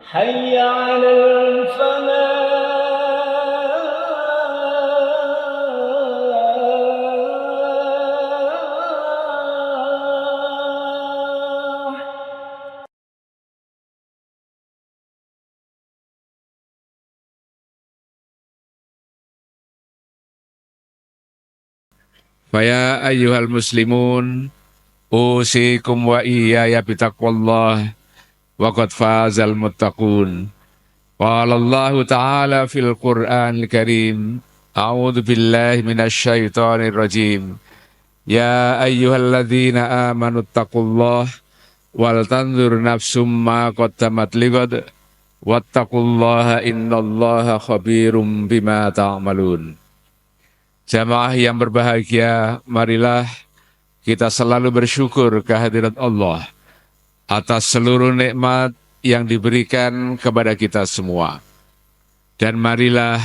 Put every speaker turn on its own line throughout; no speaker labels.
حي على الفلاح.
Faya ayyuhal muslimun, usikum wa iyaya bitaqwallah, wa qad fazal muttaqun. Qala Allah Ta'ala fil Qur'anil Karim, a'udzu billahi minasy syaithanir rajim. Ya ayyuhalladzina amanu taqullah wal tanzur nafsum ma qaddamat lighad wattaqullaha innallaha khabirum bima ta'malun. Jamaah yang berbahagia, marilah kita selalu bersyukur kehadirat Allah atas seluruh nikmat yang diberikan kepada kita semua. Dan marilah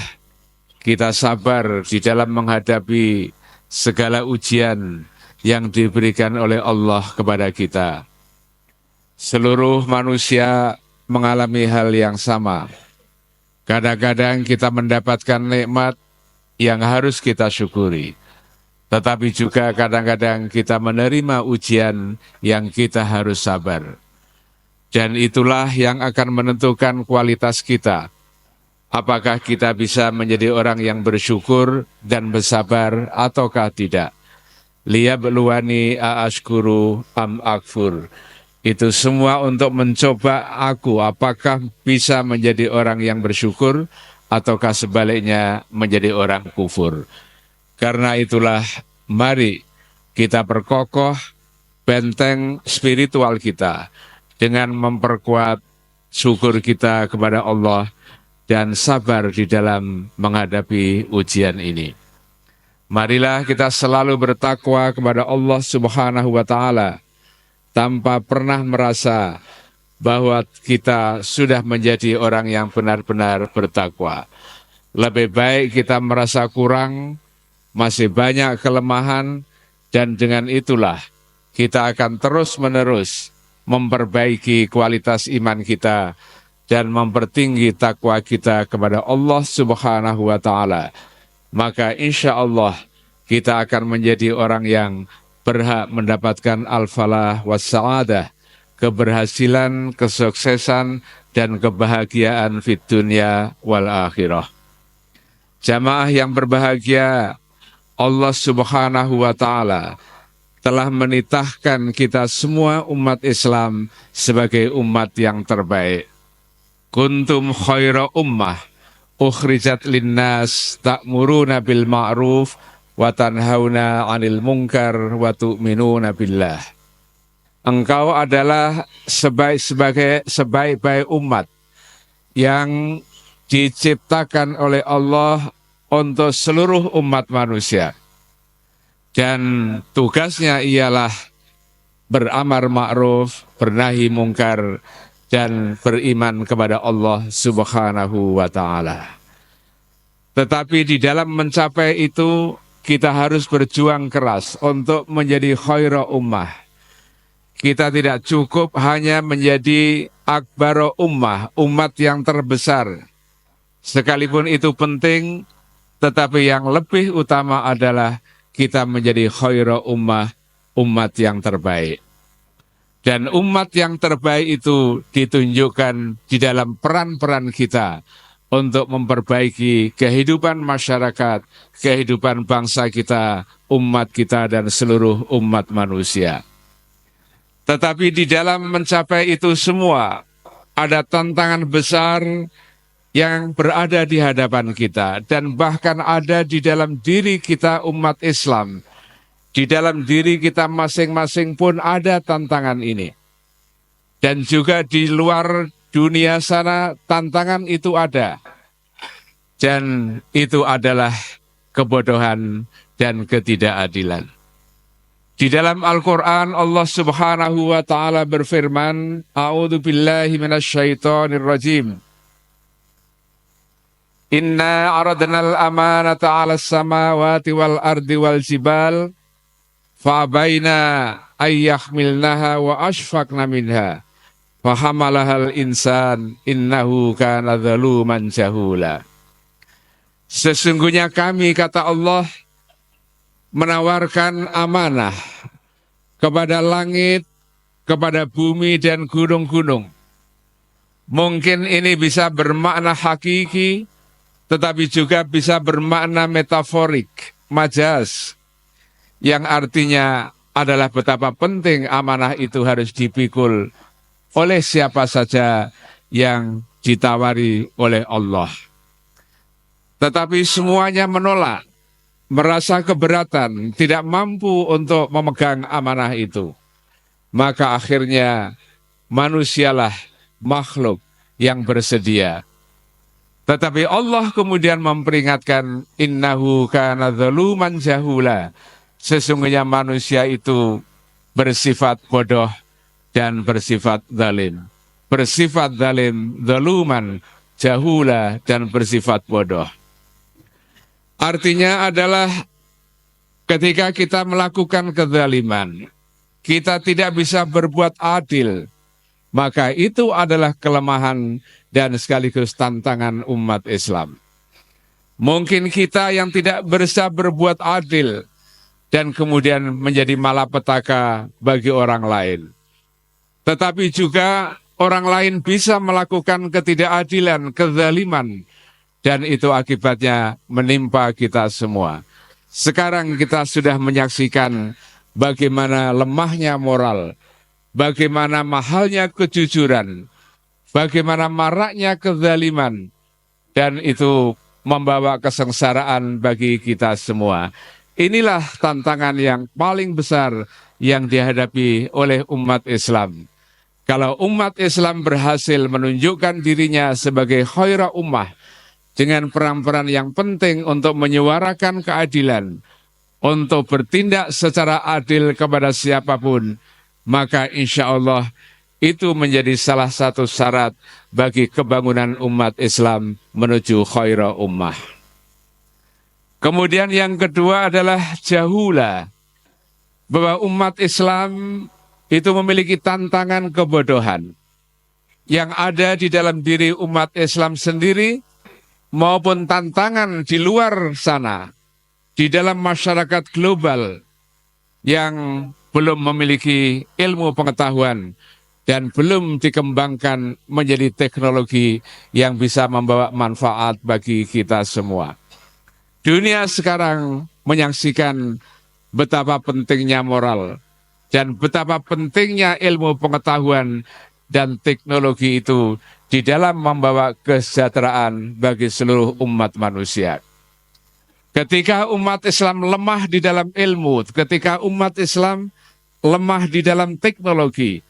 kita sabar di dalam menghadapi segala ujian yang diberikan oleh Allah kepada kita. Seluruh manusia mengalami hal yang sama. Kadang-kadang kita mendapatkan nikmat yang harus kita syukuri. Tetapi juga kadang-kadang kita menerima ujian yang kita harus sabar. Dan itulah yang akan menentukan kualitas kita. Apakah kita bisa menjadi orang yang bersyukur dan bersabar ataukah tidak. Liyabluwani a'ashkuru am akfur. Itu semua untuk mencoba aku apakah bisa menjadi orang yang bersyukur ataukah sebaliknya menjadi orang kufur. Karena itulah mari kita perkokoh benteng spiritual kita dengan memperkuat syukur kita kepada Allah dan sabar di dalam menghadapi ujian ini. Marilah kita selalu bertakwa kepada Allah Subhanahu wa Ta'ala tanpa pernah merasa bahwa kita sudah menjadi orang yang benar-benar bertakwa. Lebih baik kita merasa kurang, masih banyak kelemahan, dan dengan itulah kita akan terus-menerus memperbaiki kualitas iman kita dan mempertinggi takwa kita kepada Allah Subhanahu wa Ta'ala. Maka insya Allah kita akan menjadi orang yang berhak mendapatkan al-falah was-sa'adah, keberhasilan, kesuksesan, dan kebahagiaan fid dunya wal akhirah. Jamaah yang berbahagia, Allah Subhanahu wa Ta'ala telah menitahkan kita semua umat Islam sebagai umat yang terbaik. Kuntum khaira ummah ukhrijat linnas ta'muruna bil ma'ruf wa tanhauna 'anil munkar wa tu'minuna billah. Engkau adalah sebaik-baik umat yang diciptakan oleh Allah untuk seluruh umat manusia. Dan tugasnya ialah beramar ma'ruf, bernahi mungkar, dan beriman kepada Allah Subhanahu wa Ta'ala. Tetapi di dalam mencapai itu, kita harus berjuang keras untuk menjadi khaira ummah. Kita tidak cukup hanya menjadi akbar ummah, umat yang terbesar. Sekalipun itu penting, tetapi yang lebih utama adalah kita menjadi khaira ummah, umat yang terbaik. Dan umat yang terbaik itu ditunjukkan di dalam peran-peran kita untuk memperbaiki kehidupan masyarakat, kehidupan bangsa kita, umat kita, dan seluruh umat manusia. Tetapi di dalam mencapai itu semua, ada tantangan besar yang berada di hadapan kita, dan bahkan ada di dalam diri kita umat Islam. Di dalam diri kita masing-masing pun ada tantangan ini. Dan juga di luar dunia sana tantangan itu ada. Dan itu adalah kebodohan dan ketidakadilan. Di dalam Al-Quran Allah Subhanahu wa Ta'ala berfirman, A'udzu billahi minasyaitonir rajim. Inna aradnal amanata 'alas samawati wal ardi wal jibal fa'abaina ayyahmilnaha wa ashfaqna minha fahamalahal insan innahu kana zaluman jahula. Sesungguhnya kami, kata Allah, menawarkan amanah kepada langit, kepada bumi dan gunung-gunung. Mungkin ini bisa bermakna hakiki, tetapi juga bisa bermakna metaforik, majaz, yang artinya adalah betapa penting amanah itu harus dipikul oleh siapa saja yang ditawari oleh Allah. Tetapi semuanya menolak, merasa keberatan, tidak mampu untuk memegang amanah itu. Maka akhirnya manusialah makhluk yang bersedia. Tetapi Allah kemudian memperingatkan, innahu kana zaluman jahula. Sesungguhnya manusia itu bersifat bodoh dan bersifat zalim. Bersifat zalim, zaluman, jahula, dan bersifat bodoh. Artinya adalah ketika kita melakukan kezaliman, kita tidak bisa berbuat adil, maka itu adalah kelemahan dan sekaligus tantangan umat Islam. Mungkin kita yang tidak bisa berbuat adil dan kemudian menjadi malapetaka bagi orang lain. Tetapi juga orang lain bisa melakukan ketidakadilan, kezaliman, dan itu akibatnya menimpa kita semua. Sekarang kita sudah menyaksikan bagaimana lemahnya moral, bagaimana mahalnya kejujuran, bagaimana maraknya kezaliman, dan itu membawa kesengsaraan bagi kita semua. Inilah tantangan yang paling besar yang dihadapi oleh umat Islam. Kalau umat Islam berhasil menunjukkan dirinya sebagai khaira ummah dengan peran-peran yang penting untuk menyuarakan keadilan, untuk bertindak secara adil kepada siapapun, maka insya Allah itu menjadi salah satu syarat bagi kebangunan umat Islam menuju khaira ummah. Kemudian yang kedua adalah jahula, bahwa umat Islam itu memiliki tantangan kebodohan yang ada di dalam diri umat Islam sendiri maupun tantangan di luar sana, di dalam masyarakat global yang belum memiliki ilmu pengetahuan dan belum dikembangkan menjadi teknologi yang bisa membawa manfaat bagi kita semua. Dunia sekarang menyaksikan betapa pentingnya moral dan betapa pentingnya ilmu pengetahuan dan teknologi itu di dalam membawa kesejahteraan bagi seluruh umat manusia. Ketika umat Islam lemah di dalam ilmu, ketika umat Islam lemah di dalam teknologi,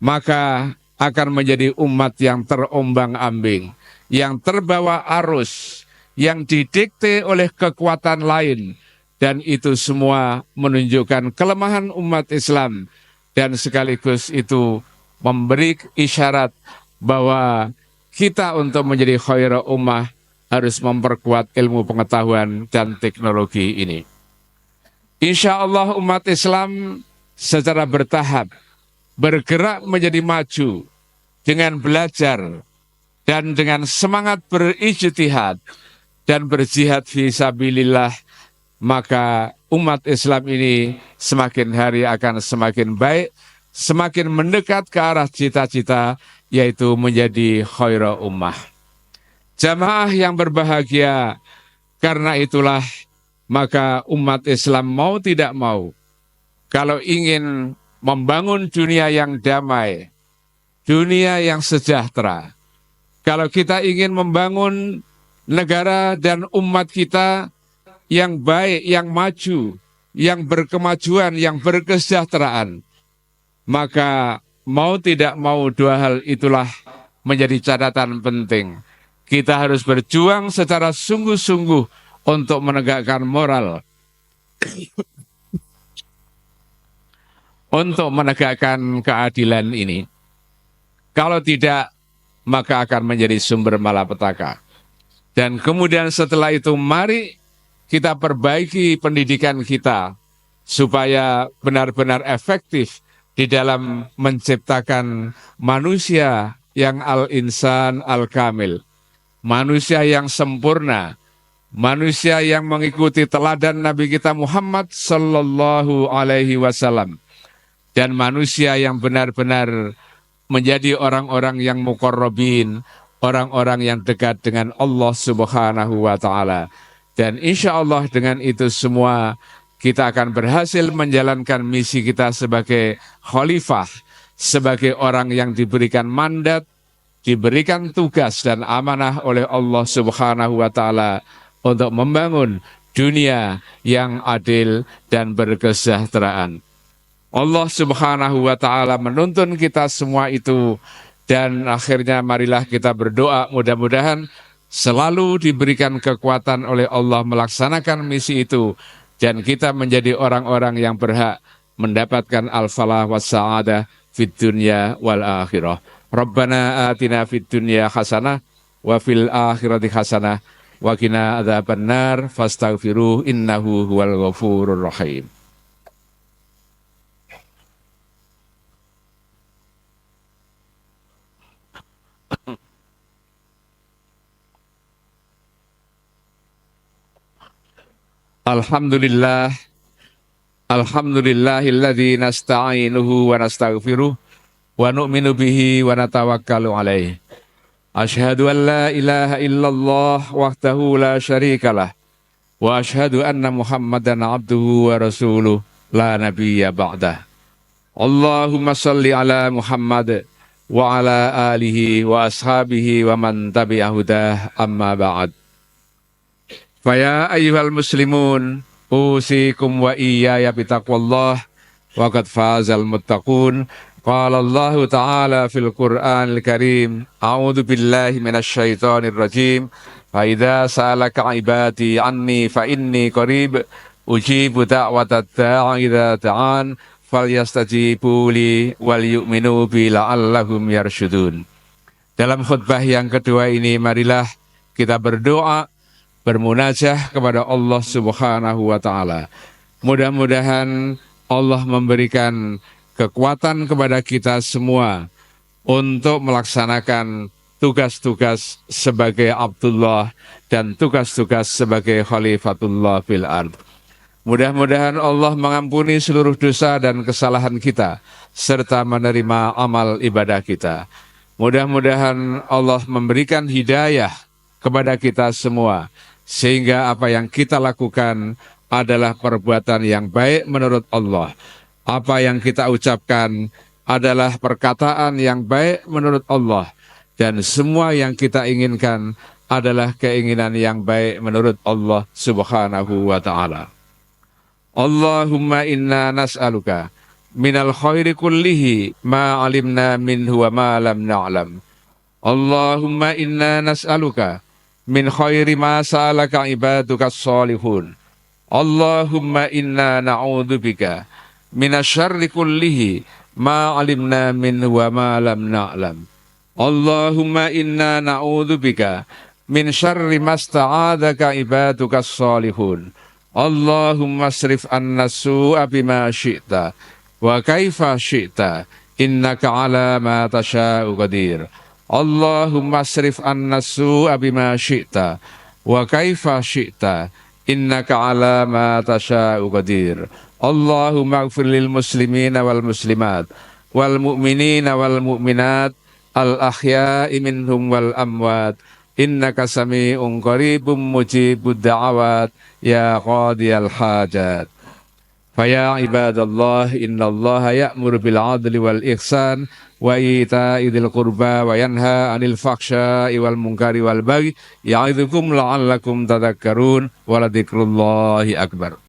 maka akan menjadi umat yang terombang-ambing, yang terbawa arus, yang didikte oleh kekuatan lain, dan itu semua menunjukkan kelemahan umat Islam, dan sekaligus itu memberi isyarat bahwa kita untuk menjadi khaira ummah harus memperkuat ilmu pengetahuan dan teknologi ini. Insya Allah umat Islam secara bertahap bergerak menjadi maju dengan belajar dan dengan semangat berijtihad dan berjihad fi sabilillah, maka umat Islam ini semakin hari akan semakin baik, semakin mendekat ke arah cita-cita, yaitu menjadi khaira ummah. Jamaah yang berbahagia, karena itulah maka umat Islam mau tidak mau, kalau ingin membangun dunia yang damai, dunia yang sejahtera, kalau kita ingin membangun negara dan umat kita yang baik, yang maju, yang berkemajuan, yang berkesejahteraan, maka mau tidak mau dua hal itulah menjadi catatan penting. Kita harus berjuang secara sungguh-sungguh untuk menegakkan moral, untuk menegakkan keadilan ini. Kalau tidak, maka akan menjadi sumber malapetaka. Dan kemudian setelah itu mari kita perbaiki pendidikan kita supaya benar-benar efektif di dalam menciptakan manusia yang al-insan al-kamil, manusia yang sempurna, manusia yang mengikuti teladan Nabi kita Muhammad sallallahu alaihi wasallam, dan manusia yang benar-benar menjadi orang-orang yang muqarrabin, orang-orang yang dekat dengan Allah Subhanahu wa taala. Dan insya Allah dengan itu semua kita akan berhasil menjalankan misi kita sebagai khalifah, sebagai orang yang diberikan mandat, diberikan tugas dan amanah oleh Allah Subhanahu wa taala untuk membangun dunia yang adil dan berkesejahteraan. Allah Subhanahu wa taala menuntun kita semua itu, dan akhirnya marilah kita berdoa mudah-mudahan selalu diberikan kekuatan oleh Allah melaksanakan misi itu, dan kita menjadi orang-orang yang berhak mendapatkan al-falah was sa'adah fid dunya wal akhirah. Rabbana atina fid dunya hasanah wa fil akhirati hasanah wa qina adzabannar fastaghfiruh innahu huwal ghafurur rahim. Alhamdulillah, alhamdulillahilladzi nasta'inuhu wa nastaghfiruh wa nu'minu bihi wa natawakkalu alaih. Asyhadu an la ilaha illallah wahdahu la syarikalah wa asyhadu anna Muhammadan abduhu wa rasuluh la nabiyya ba'dah. Allahumma salli ala Muhammad wa ala alihi wa ashabihi wa man tabi'ahudah amma ba'd. Faya ayyuhal muslimun, usikum wa iyaya bitaqwallah, wa qad fazal muttaqun. Qala Allah Ta'ala fil Qur'anil Karim, a'udzu billahi minasy syaithanir rajim. Fa idza sa'alaka 'ibadi 'anni fa inni qarib, ujibu da'watad da'i idza da'an, falyastajibu li wal yu'minu bi la'allahum yarsyudun. Dalam khutbah yang kedua ini, marilah kita berdoa, bermunajah kepada Allah Subhanahu wa taala. Mudah-mudahan Allah memberikan kekuatan kepada kita semua untuk melaksanakan tugas-tugas sebagai Abdullah dan tugas-tugas sebagai Khalifatullah fil ard. Mudah-mudahan Allah mengampuni seluruh dosa dan kesalahan kita serta menerima amal ibadah kita. Mudah-mudahan Allah memberikan hidayah kepada kita semua, sehingga apa yang kita lakukan adalah perbuatan yang baik menurut Allah. Apa yang kita ucapkan adalah perkataan yang baik menurut Allah. Dan semua yang kita inginkan adalah keinginan yang baik menurut Allah Subhanahu wa ta'ala. Allahumma inna nas'aluka minal khairi kullihi ma alimna minhu wa ma lam na'lam. Allahumma inna nas'aluka min khairi ma sa'alaka ibaduka sholihun. Allahumma inna na'udzubika minasyarri kullihi ma alimna minhu wa ma lam na'lam. Allahumma inna na'udzubika min syarri masta'adzaka ibaduka sholihun. Allahumma asrif anna su'a bima syi'ta wa kaifa syi'ta innaka ala ma tasha'u qadir. Allahumma asrif anna su'a bima syi'ta wa kaifa syi'ta innaka ala ma tasha'u qadir. Allahumma ighfir lil muslimina wal muslimat wal mu'minina wal mu'minat al ahya'i minhum wal amwat innaka sami'un qaribun mujibud da'awat ya qadiyal hajat. Faya ibadallah, innallaha ya'muru bil 'adli wal ihsan wa ita'i dzil qurba wa yanha 'anil fahsya'i wal munkari wal baghi ya'idzukum la'allakum tadhakkarun wa la dzikrullahi akbar.